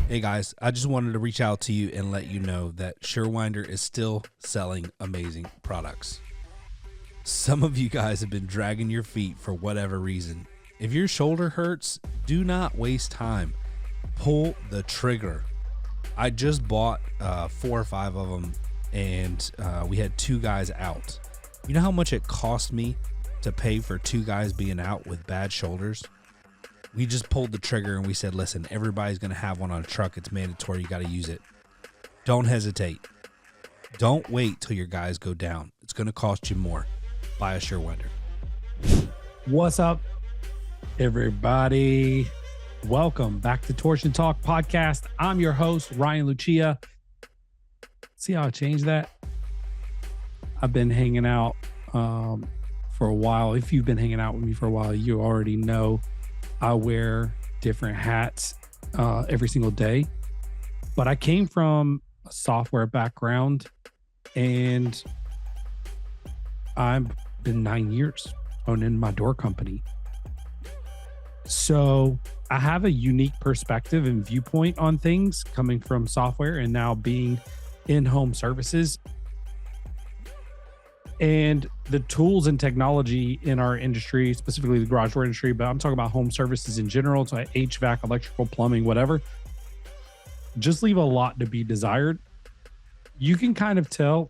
Hey guys, I just wanted to reach out to you and let you know that Surewinder is still selling amazing products. Some of you guys have been dragging your feet for whatever reason. If your shoulder hurts, do not waste time. Pull the trigger. I just bought 4 or 5 of them, and we had 2 guys out. You know how much it cost me to pay for 2 guys being out with bad shoulders? We just pulled the trigger and we said, listen, everybody's going to have one on a truck. It's mandatory. You got to use it. Don't hesitate. Don't wait till your guys go down. It's going to cost you more. Buy a Surewinder. What's up, everybody? Welcome back to Torsion Talk podcast. I'm your host, Ryan Lucia. See how I changed that? I've been hanging out for a while. If you've been hanging out with me for a while, you already know I wear different hats every single day. But I came from a software background, and I've been 9 years owning my door company. So I have a unique perspective and viewpoint on things coming from software and now being in home services. And the tools and technology in our industry, specifically the garage door industry, but I'm talking about home services in general, so HVAC, electrical, plumbing, whatever, just leave a lot to be desired. You can kind of tell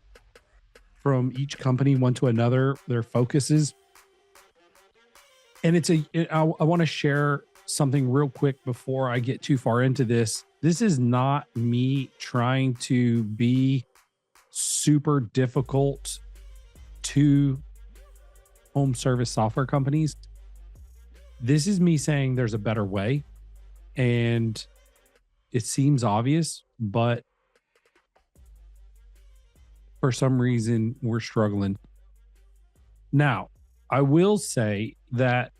from each company, one to another, their focuses. And I want to share something real quick before I get too far into this. This is not me trying to be super difficult to home service software companies. This is me saying there's a better way, and it seems obvious, but for some reason we're struggling. Now, I will say that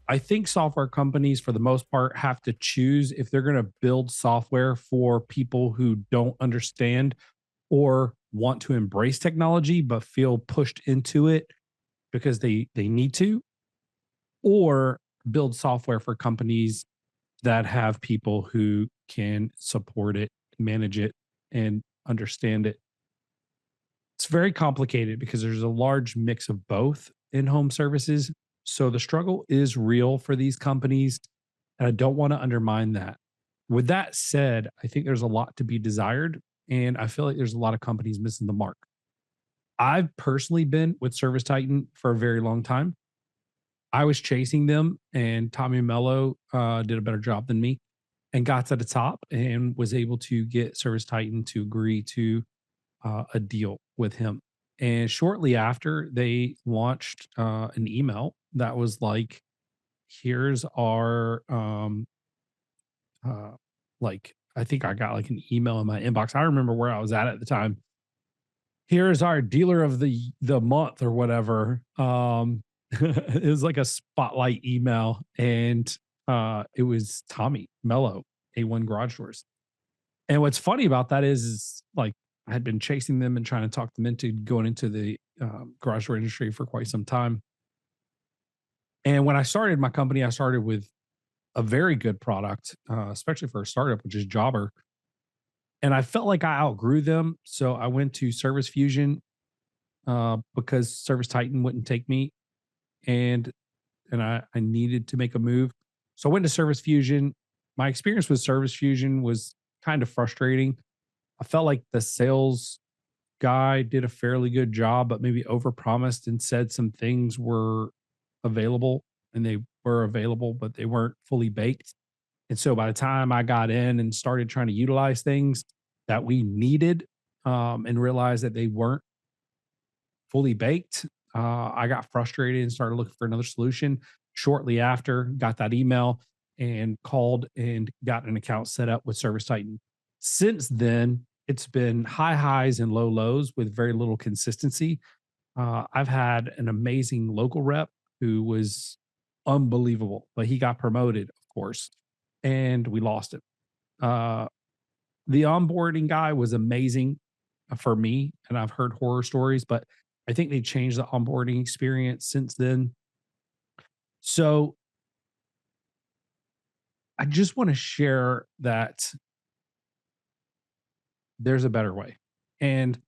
I think software companies, for the most part, have to choose if they're going to build software for people who don't understand or want to embrace technology but feel pushed into it because they need to, or build software for companies that have people who can support it, manage it, and understand it. It's very complicated because there's a large mix of both in home services. So the struggle is real for these companies, and I don't want to undermine that. With that said, I think there's a lot to be desired, and I feel like there's a lot of companies missing the mark. I've personally been with ServiceTitan for a very long time. I was chasing them, and Tommy Mello did a better job than me and got to the top and was able to get ServiceTitan to agree to a deal with him. And shortly after, they launched an email that was like, here's our I think I got like an email in my inbox. I remember where I was at the time. Here's our dealer of the month or whatever. It was like a spotlight email, and it was Tommy Mello, A1 Garage Doors. And what's funny about that is like I had been chasing them and trying to talk them into going into the garage door industry for quite some time. And when I started my company, I started with a very good product, especially for a startup, which is Jobber. And I felt like I outgrew them. So I went to ServiceFusion because ServiceTitan wouldn't take me. And I needed to make a move. So I went to ServiceFusion. My experience with ServiceFusion was kind of frustrating. I felt like the sales guy did a fairly good job, but maybe overpromised and said some things were available, and they were available, but they weren't fully baked. And so by the time I got in and started trying to utilize things that we needed and realized that they weren't fully baked, I got frustrated and started looking for another solution. Shortly after, got that email and called and got an account set up with ServiceTitan. Since then, it's been high highs and low lows with very little consistency. I've had an amazing local rep who was unbelievable, but he got promoted, of course, and we lost him. The onboarding guy was amazing for me, and I've heard horror stories, but I think they changed the onboarding experience since then. So I just want to share that there's a better way. And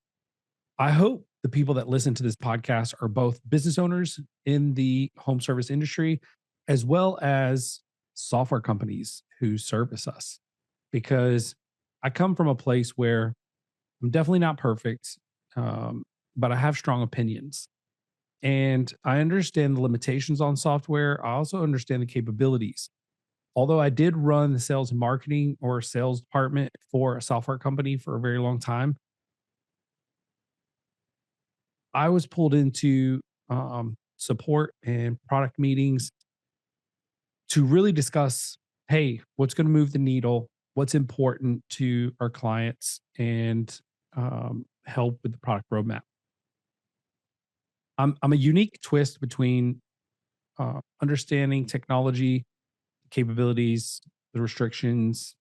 I hope the people that listen to this podcast are both business owners in the home service industry, as well as software companies who service us. Because I come from a place where I'm definitely not perfect, um, but I have strong opinions. And I understand the limitations on software. I also understand the capabilities. Although I did run the sales and marketing or sales department for a software company for a very long time, I was pulled into support and product meetings to really discuss, hey, what's going to move the needle, what's important to our clients, and help with the product roadmap. I'm a unique twist between understanding technology capabilities, the restrictions,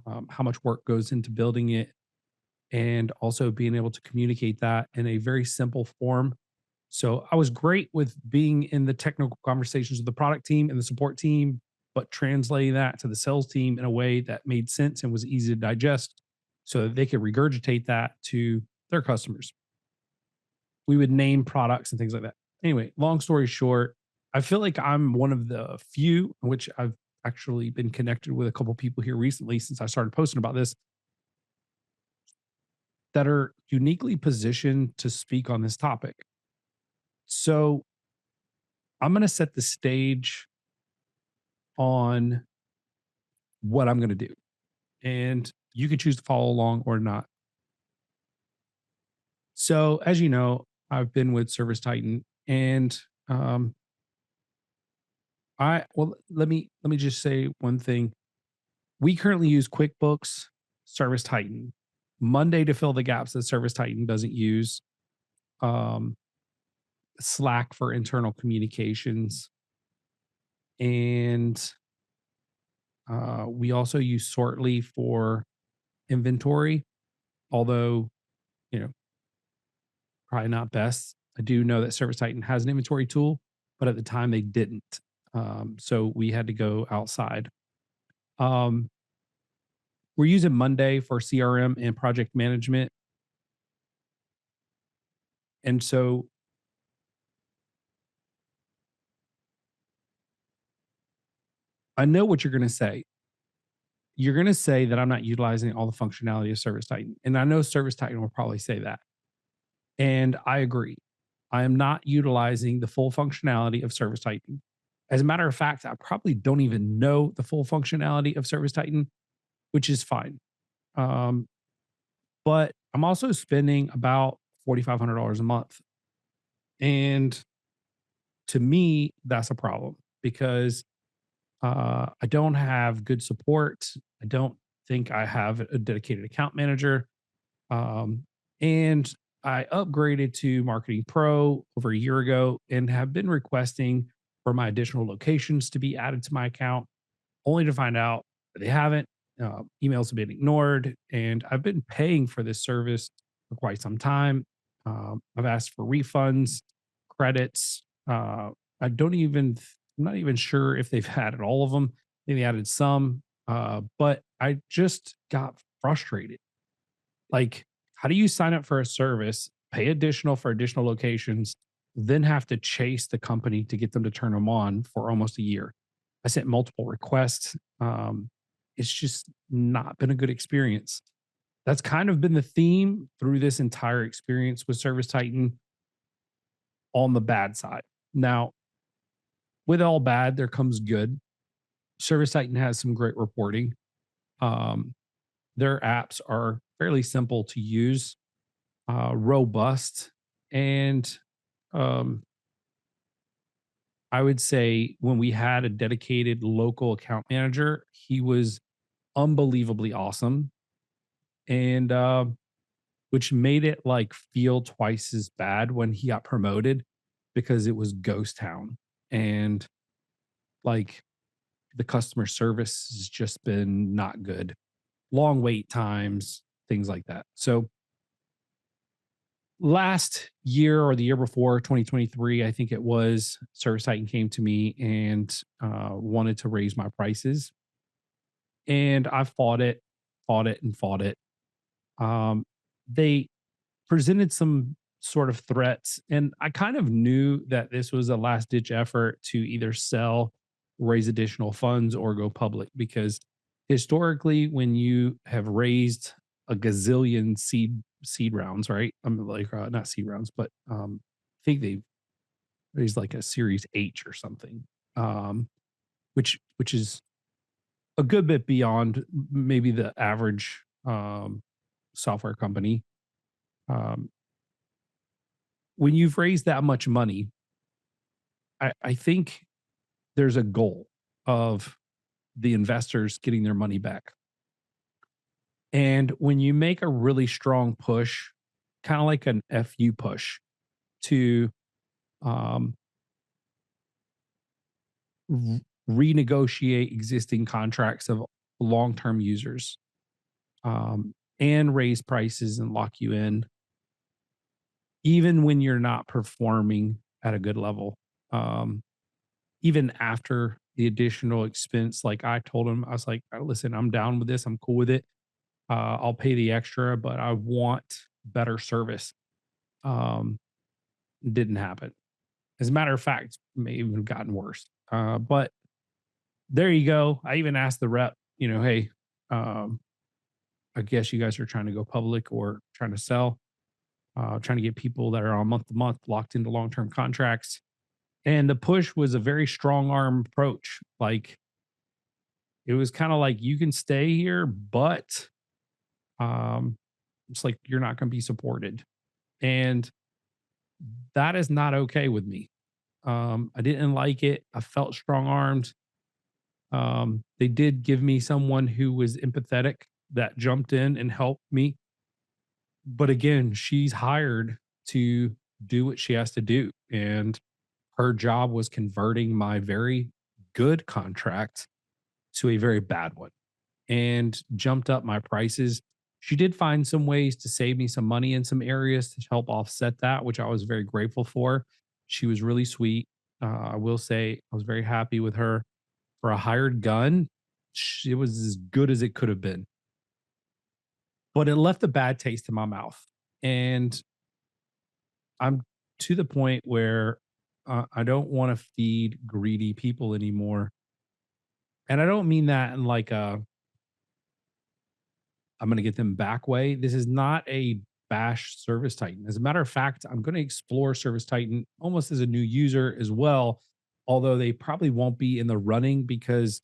how much work goes into building it, and also being able to communicate that in a very simple form. So I was great with being in the technical conversations with the product team and the support team, but translating that to the sales team in a way that made sense and was easy to digest so that they could regurgitate that to their customers. We would name products and things like that. Anyway, long story short, I feel like I'm one of the few, which I've actually been connected with a couple people here recently since I started posting about this, that are uniquely positioned to speak on this topic. So I'm going to set the stage on what I'm going to do, and you can choose to follow along or not. So, as you know, I've been with ServiceTitan, and um, let me just say one thing. We currently use QuickBooks, ServiceTitan, Monday to fill the gaps that ServiceTitan doesn't use, um, Slack for internal communications, and we also use Sortly for inventory. Although, you know, probably not best. I do know that ServiceTitan has an inventory tool, but at the time they didn't. So we had to go outside. Um, we're using Monday for CRM and project management. And so I know what you're going to say. You're going to say that I'm not utilizing all the functionality of ServiceTitan. And I know ServiceTitan will probably say that. And I agree. I am not utilizing the full functionality of ServiceTitan. As a matter of fact, I probably don't even know the full functionality of ServiceTitan, which is fine. Um, but I'm also spending about $4,500 a month. And to me, that's a problem because I don't have good support. I don't think I have a dedicated account manager. Um, and I upgraded to Marketing Pro over a year ago and have been requesting for my additional locations to be added to my account, only to find out that they haven't. Emails have been ignored, and I've been paying for this service for quite some time. I've asked for refunds, credits. I don't even, I'm not even sure if they've added all of them. Maybe added some, but I just got frustrated. Like, how do you sign up for a service, pay additional for additional locations, then have to chase the company to get them to turn them on for almost a year? I sent multiple requests. It's just not been a good experience. That's kind of been the theme through this entire experience with Service Titan on the bad side. Now, with all bad, there comes good. Service Titan has some great reporting. Um, their apps are fairly simple to use, robust, and um, I would say when we had a dedicated local account manager, he was unbelievably awesome, and which made it like feel twice as bad when he got promoted because it was ghost town and like the customer service has just been not good, long wait times, things like that. So last year or the year before, 2023, I think it was, ServiceTitan came to me and wanted to raise my prices. And I fought it, and fought it. They presented some sort of threats, and I kind of knew that this was a last ditch effort to either sell, raise additional funds, or go public, because historically, when you have raised a gazillion seed rounds, right? I'm like not seed rounds, but I think they raised like a Series H or something, um, which is a good bit beyond maybe the average software company. Um, when you've raised that much money, I think there's a goal of the investors getting their money back. And when you make a really strong push, kind of like an FU push to um, renegotiate existing contracts of long term users, and raise prices and lock you in, even when you're not performing at a good level. Um, Even after the additional expense, like I told him, I was like, listen, I'm down with this. I'm cool with it. I'll pay the extra, but I want better service. Um, didn't happen. As a matter of fact, it may even have gotten worse. But there you go. I even asked the rep, hey, um, I guess you guys are trying to go public or trying to sell, trying to get people that are on month to month locked into long term contracts. And the push was a very strong arm approach. Like it was kind of like you can stay here, but um, it's like you're not going to be supported. And that is not okay with me. I didn't like it. I felt strong armed. They did give me someone who was empathetic that jumped in and helped me. But again, she's hired to do what she has to do. And her job was converting my very good contract to a very bad one and jumped up my prices. She did find some ways to save me some money in some areas to help offset that, which I was very grateful for. She was really sweet. I will say I was very happy with her. For a hired gun, it was as good as it could have been, but it left a bad taste in my mouth. And I'm to the point where I don't want to feed greedy people anymore. And I don't mean that in like a I'm going to get them back way. This is not a bash Service Titan. As a matter of fact, I'm going to explore Service Titan almost as a new user as well, although they probably won't be in the running because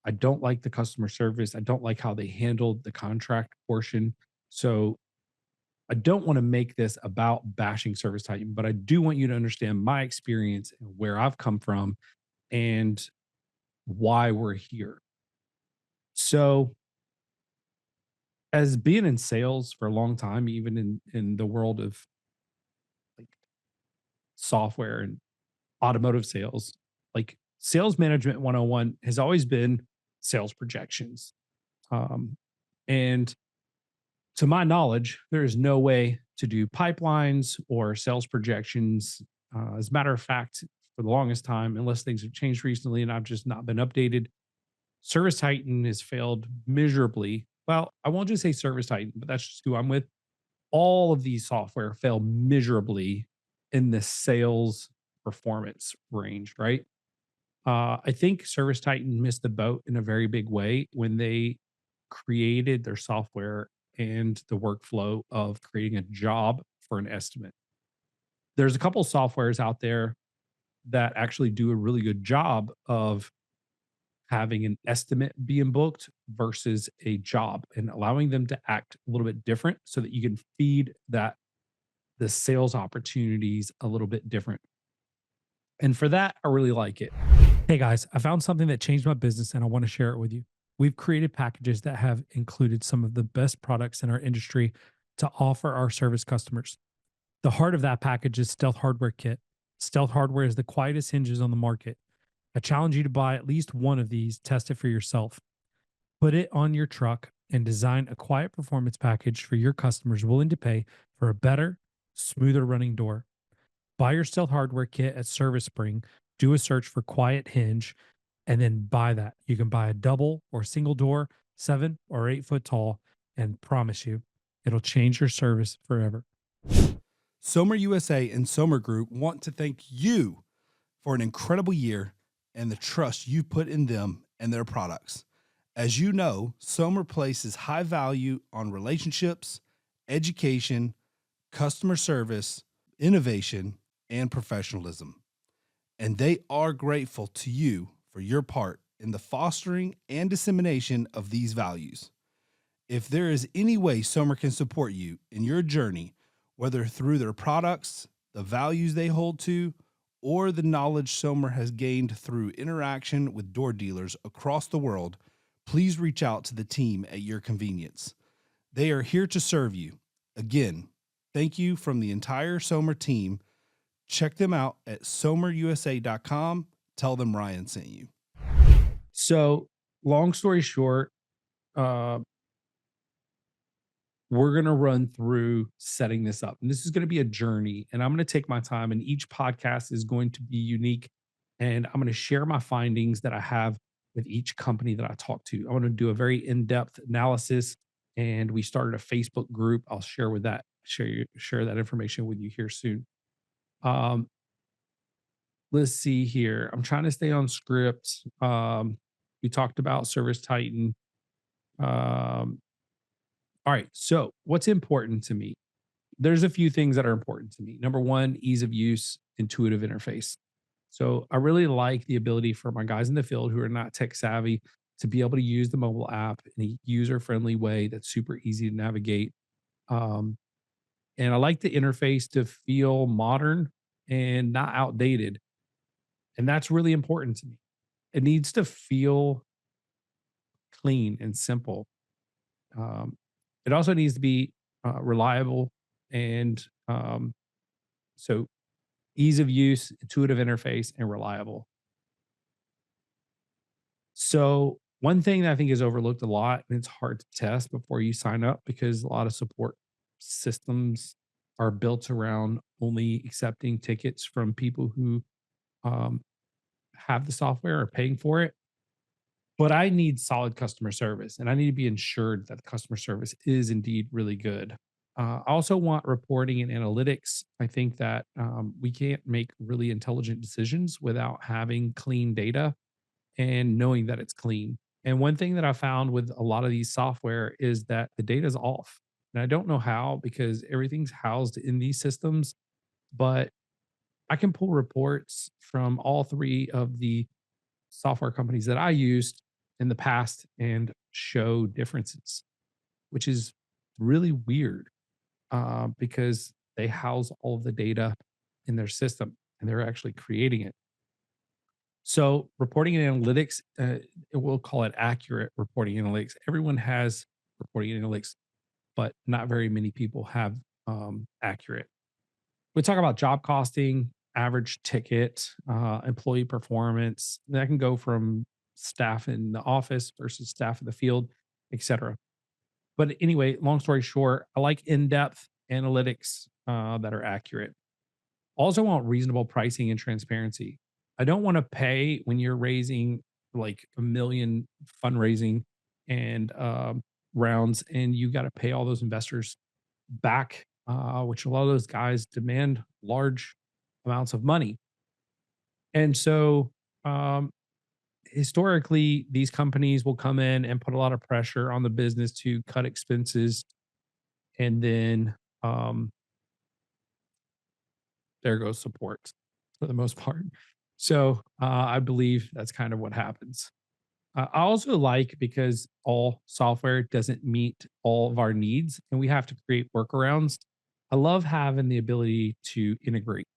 I don't like the customer service. I don't like how they handled the contract portion. So I don't want to make this about bashing Service Titan, but I do want you to understand my experience and where I've come from and why we're here. So, as being in sales for a long time, even in the world of like software and automotive sales, like sales management 101 has always been sales projections. Um, and to my knowledge, there is no way to do pipelines or sales projections. As a matter of fact, for the longest time, unless things have changed recently and I've just not been updated, Service Titan has failed miserably. Well, I won't just say Service Titan, but that's just who I'm with. All of these software fail miserably in the sales performance range, right? I think Service Titan missed the boat in a very big way when they created their software and the workflow of creating a job for an estimate. There's a couple softwares out there that actually do a really good job of having an estimate being booked versus a job and allowing them to act a little bit different so that you can feed that the sales opportunities a little bit different. And for that, I really like it. Hey guys, I found something that changed my business and I want to share it with you. We've created packages that have included some of the best products in our industry to offer our service customers. The heart of that package is Stealth Hardware Kit. Stealth Hardware is the quietest hinges on the market. I challenge you to buy at least one of these, test it for yourself. Put it on your truck and design a quiet performance package for your customers willing to pay for a better, smoother running door. Buy your Stealth Hardware Kit at Service Spring, do a search for quiet hinge, and then buy that. You can buy a double or single door, 7 or 8 foot tall, and promise you, It'll change your service forever. Somer USA and Somer Group want to thank you for an incredible year and the trust you put in them and their products. As you know, Somer places high value on relationships, education, customer service, innovation, and professionalism. And they are grateful to you for your part in the fostering and dissemination of these values. If there is any way Somer can support you in your journey, whether through their products, the values they hold to, or the knowledge Somer has gained through interaction with door dealers across the world, please reach out to the team at your convenience. They are here to serve you. Again, thank you from the entire Somer team. Check them out at somerusa.com. Tell them Ryan sent you. So, long story short, we're going to run through setting this up. And this is going to be a journey. And I'm going to take my time, and each podcast is going to be unique. And I'm going to share my findings that I have with each company that I talk to. I want to do a very in-depth analysis. And we started a Facebook group. I'll share with that, share that information with you here soon. Let's see here. I'm trying to stay on script. We talked about ServiceTitan. All right. So, what's important to me? There's a few things that are important to me. Number one, ease of use, intuitive interface. So, I really like the ability for my guys in the field who are not tech savvy to be able to use the mobile app in a user friendly way that's super easy to navigate. Um, and I like the interface to feel modern and not outdated. And that's really important to me. It needs to feel clean and simple. Um, it also needs to be reliable and so ease of use, intuitive interface, and reliable. So, one thing that I think is overlooked a lot, and it's hard to test before you sign up because a lot of support systems are built around only accepting tickets from people who um, have the software or paying for it. But I need solid customer service, and I need to be ensured that the customer service is indeed really good. I also want reporting and analytics. I think that we can't make really intelligent decisions without having clean data and knowing that it's clean. And one thing that I found with a lot of these software is that the data is off. And I don't know how because everything's housed in these systems, but I can pull reports from all three of the software companies that I used in the past and show differences, which is really weird because they house all of the data in their system and they're actually creating it. So, reporting and analytics, we'll call it accurate reporting analytics. Everyone has reporting analytics, but not very many people have accurate. We talk about job costing, average ticket, employee performance. That can go from staff in the office versus staff in the field, et cetera. But anyway, long story short, I like in-depth analytics that are accurate. Also want reasonable pricing and transparency. I don't want to pay when you're raising like a million fundraising and rounds, and you got to pay all those investors back, which a lot of those guys demand large amounts of money. And so, um, historically, these companies will come in and put a lot of pressure on the business to cut expenses. And then there goes support for the most part. So I believe that's kind of what happens. I also like because all software doesn't meet all of our needs and we have to create workarounds. I love having the ability to integrate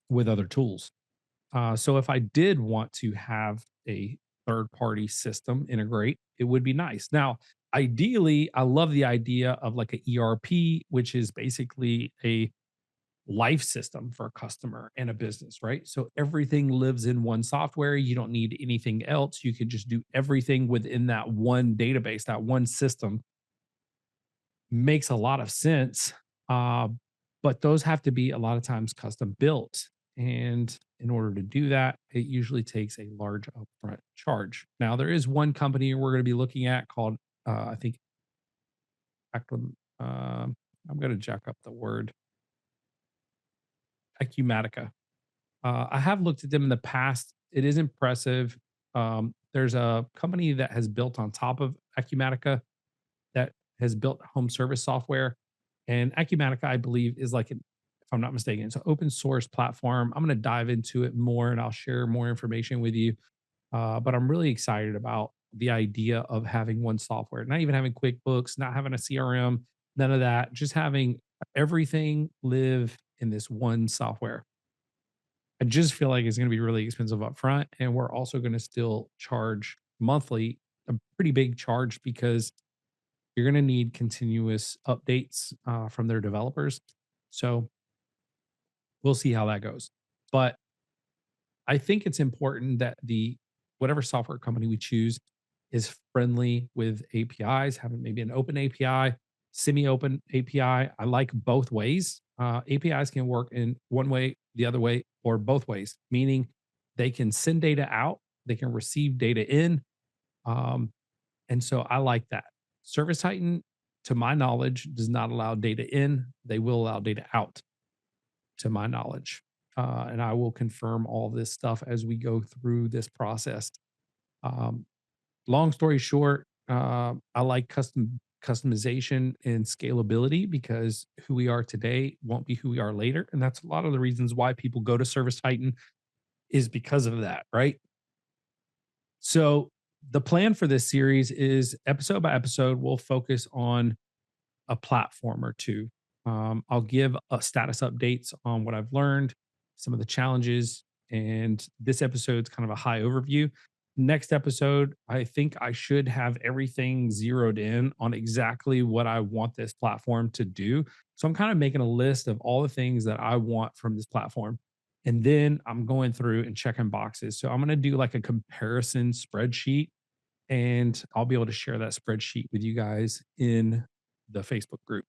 with other tools. So if I did want to have a third party system integrate, it would be nice. Now, ideally, I love the idea of like a ERP, which is basically a life system for a customer and a business, right? So everything lives in one software. You don't need anything else. You can just do everything within that one database, that one system. Makes a lot of sense. Uh, but those have to be a lot of times custom built. And in order to do that, it usually takes a large upfront charge. Now, there is one company we're going to be looking at called, I think, I'm going to jack up the word Acumatica. I have looked at them in the past. It is impressive. There's a company that has built on top of Acumatica that has built home service software. And Acumatica, I believe, is like, if I'm not mistaken, it's an open source platform. I'm going to dive into it more and I'll share more information with you. But I'm really excited about the idea of having one software, not even having QuickBooks, not having a CRM, none of that, just having everything live in this one software. I just feel like it's going to be really expensive up front. And we're also going to still charge monthly a pretty big charge because you're going to need continuous updates from their developers. So we'll see how that goes. But I think it's important that the whatever software company we choose is friendly with APIs, having maybe an open API, semi-open API. I like both ways. APIs can work in one way, the other way, or both ways, meaning they can send data out, they can receive data in. Um, and so I like that. ServiceTitan, to my knowledge, does not allow data in. They will allow data out, to my knowledge. And I will confirm all this stuff as we go through this process. Um, Long story short, I like customization and scalability because who we are today won't be who we are later, and that's a lot of the reasons why people go to ServiceTitan is because of that, right? So the plan for this series is episode by episode, we'll focus on a platform or two. I'll give status updates on what I've learned, some of the challenges, and this episode's kind of a high overview. Next episode, I think I should have everything zeroed in on exactly what I want this platform to do. So I'm kind of making a list of all the things that I want from this platform. And then I'm going through and checking boxes. So I'm going to do like a comparison spreadsheet and I'll be able to share that spreadsheet with you guys in the Facebook group.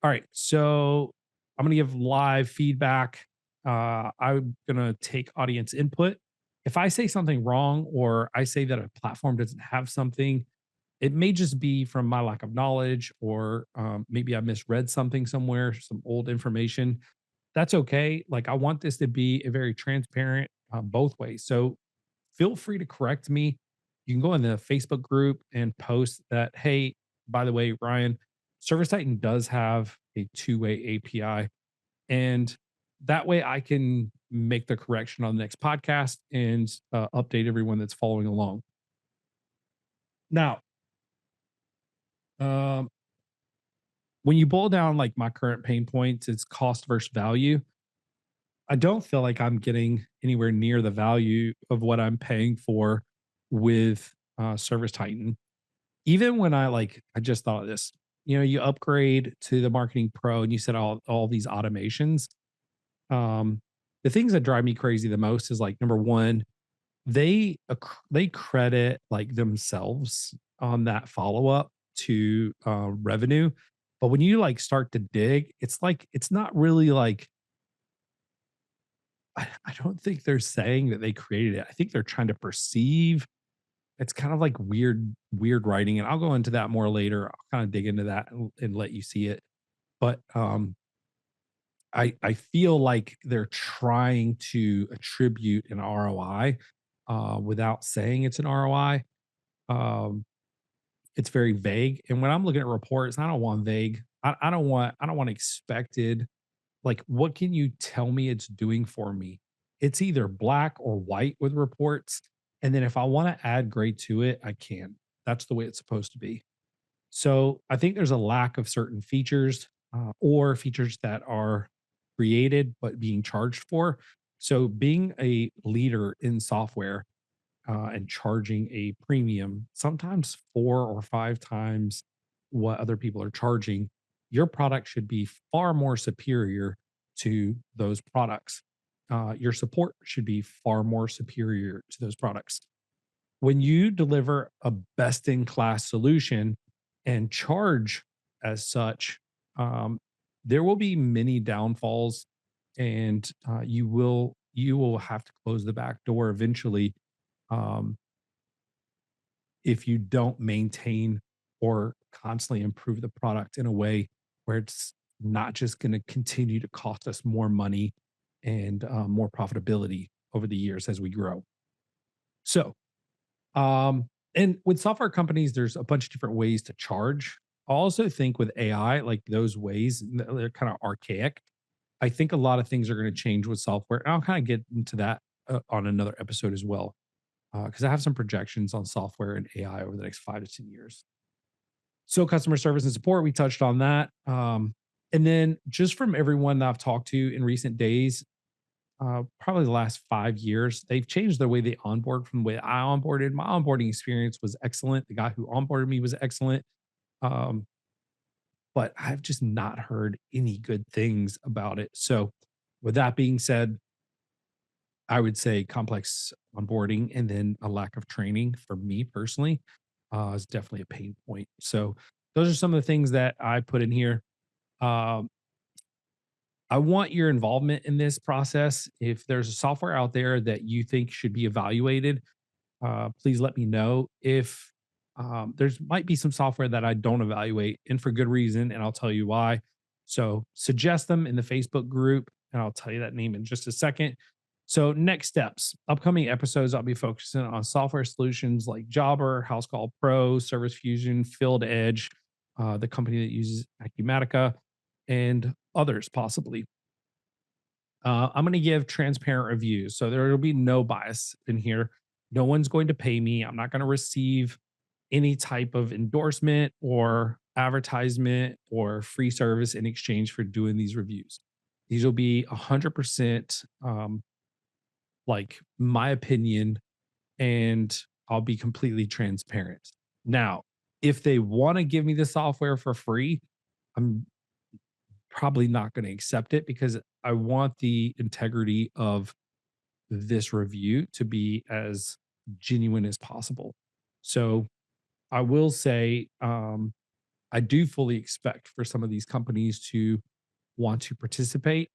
All right, so I'm going to give live feedback. I'm going to take audience input. If I say something wrong or I say that a platform doesn't have something, it may just be from my lack of knowledge or maybe I misread something somewhere, some old information. That's okay. Like I want this to be a very transparent both ways. So feel free to correct me. You can go in the Facebook group and post that, hey, by the way, Ryan, ServiceTitan does have a two-way API. And that way I can make the correction on the next podcast and update everyone that's following along. Now, um, when you boil down like my current pain points, it's cost versus value. I don't feel like I'm getting anywhere near the value of what I'm paying for with ServiceTitan. Even when I just thought of this, you upgrade to the Marketing Pro and you set all these automations. Um, the things that drive me crazy the most is like number one, they credit like themselves on that follow up to revenue, but when you like start to dig, it's like it's not really like I don't think they're saying that they created it. I think they're trying to perceive. It's kind of like weird writing, and I'll go into that more later. I'll kind of dig into that and let you see it. But I feel like they're trying to attribute an ROI without saying it's an ROI. Um, it's very vague, and when I'm looking at reports, I don't want vague. I don't want expected. Like, what can you tell me it's doing for me? It's either black or white with reports. And then if I want to add gray to it, I can. That's the way it's supposed to be. So I think there's a lack of certain features or features that are created but being charged for. So being a leader in software and charging a premium, sometimes 4 or 5 times what other people are charging, your product should be far more superior to those products. Your support should be far more superior to those products. When you deliver a best in class solution and charge as such, um, there will be many downfalls, and you will have to close the back door eventually um, if you don't maintain or constantly improve the product in a way where it's not just going to continue to cost us more money and more profitability over the years as we grow. So, and with software companies, there's a bunch of different ways to charge. I also think with AI, like those ways, they're kind of archaic. I think a lot of things are going to change with software. And I'll kind of get into that on another episode as well, because I have some projections on software and AI over the next 5 to 10 years. So, customer service and support, we touched on that. And then just from everyone that I've talked to in recent days, probably the last 5 years, they've changed the way they onboard from the way I onboarded. My onboarding experience was excellent. The guy who onboarded me was excellent. Um, but I've just not heard any good things about it. So, with that being said, I would say complex onboarding and then a lack of training for me personally is definitely a pain point. So, those are some of the things that I put in here. Um, I want your involvement in this process. If there's a software out there that you think should be evaluated, please let me know. If there's might be some software that I don't evaluate, and for good reason, and I'll tell you why. So suggest them in the Facebook group, and I'll tell you that name in just a second. So next steps, upcoming episodes, I'll be focusing on software solutions like Jobber, Housecall Pro, ServiceFusion, Field Edge, the company that uses Acumatica, and others possibly. I'm going to give transparent reviews. So there will be no bias in here. No one's going to pay me. I'm not going to receive any type of endorsement or advertisement or free service in exchange for doing these reviews. These will be 100% like my opinion, and I'll be completely transparent. Now, if they want to give me the software for free, I'm probably not going to accept it because I want the integrity of this review to be as genuine as possible. So I will say, I do fully expect for some of these companies to want to participate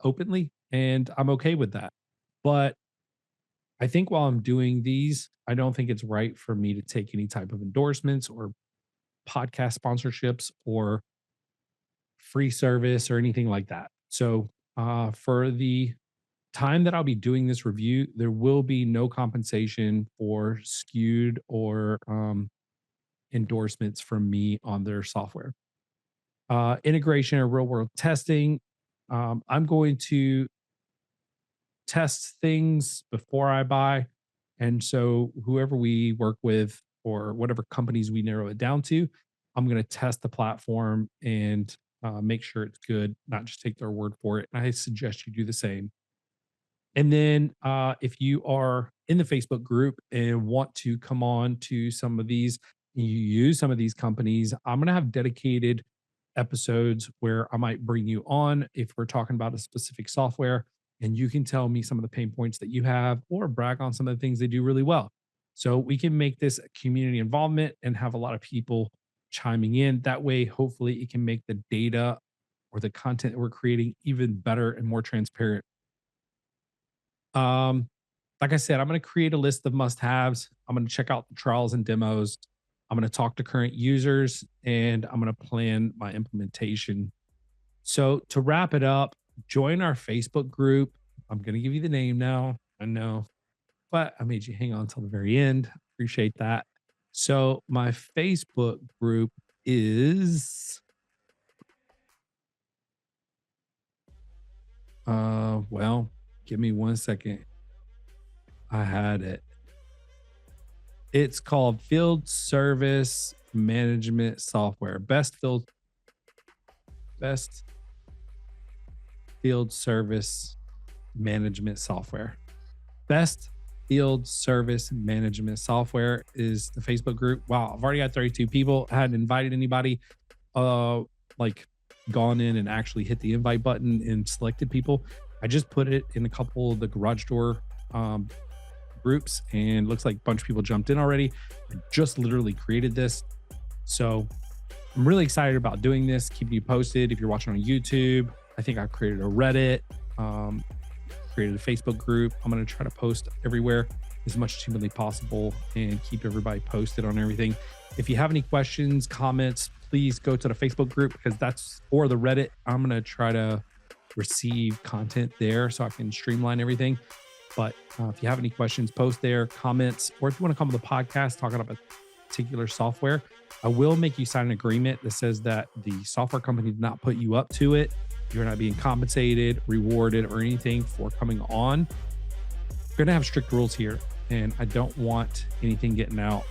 openly, and I'm okay with that. But I think while I'm doing these, I don't think it's right for me to take any type of endorsements or podcast sponsorships or free service or anything like that. So, for the time that I'll be doing this review, there will be no compensation for skewed or endorsements from me on their software. Integration or real world testing. I'm going to test things before I buy. And so, whoever we work with or whatever companies we narrow it down to, I'm going to test the platform and make sure it's good, not just take their word for it. And I suggest you do the same. And then if you are in the Facebook group and want to come on to some of these, you use some of these companies, I'm going to have dedicated episodes where I might bring you on if we're talking about a specific software and you can tell me some of the pain points that you have or brag on some of the things they do really well. So we can make this a community involvement and have a lot of people chiming in. That way, hopefully, it can make the data or the content that we're creating even better and more transparent. Um, like I said, I'm going to create a list of must haves. I'm going to check out the trials and demos. I'm going to talk to current users and I'm going to plan my implementation. So, to wrap it up, join our Facebook group. I'm going to give you the name now. I know, but I made you hang on till the very end. Appreciate that. So, my Facebook group is, well, give me 1 second. I had it. It's called Field Service Management Software. Best Field Service Management Software. Best Field Service Management Software is the Facebook group. Wow, I've already got 32 people. I hadn't invited anybody. Like gone in and actually hit the invite button and selected people. I just put it in a couple of the garage door groups and looks like a bunch of people jumped in already. I just literally created this. So I'm really excited about doing this. Keep you posted. If you're watching on YouTube, I think I created a Reddit, created a Facebook group. I'm going to try to post everywhere as much as humanly possible and keep everybody posted on everything. If you have any questions, comments, please go to the Facebook group or the Reddit. I'm going to try to receive content there so I can streamline everything. But if you have any questions, post there, comments, or if you want to come to the podcast talking about a particular software, I will make you sign an agreement that says that the software company did not put you up to it. You're not being compensated, rewarded, or anything for coming on. We're going to have strict rules here, and I don't want anything getting out,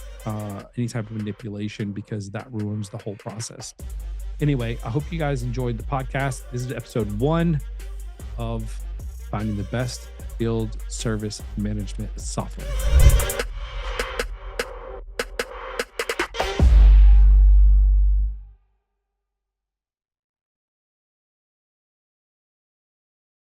any type of manipulation, because that ruins the whole process. Anyway, I hope you guys enjoyed the podcast. This is episode 1 of finding the best field service management software.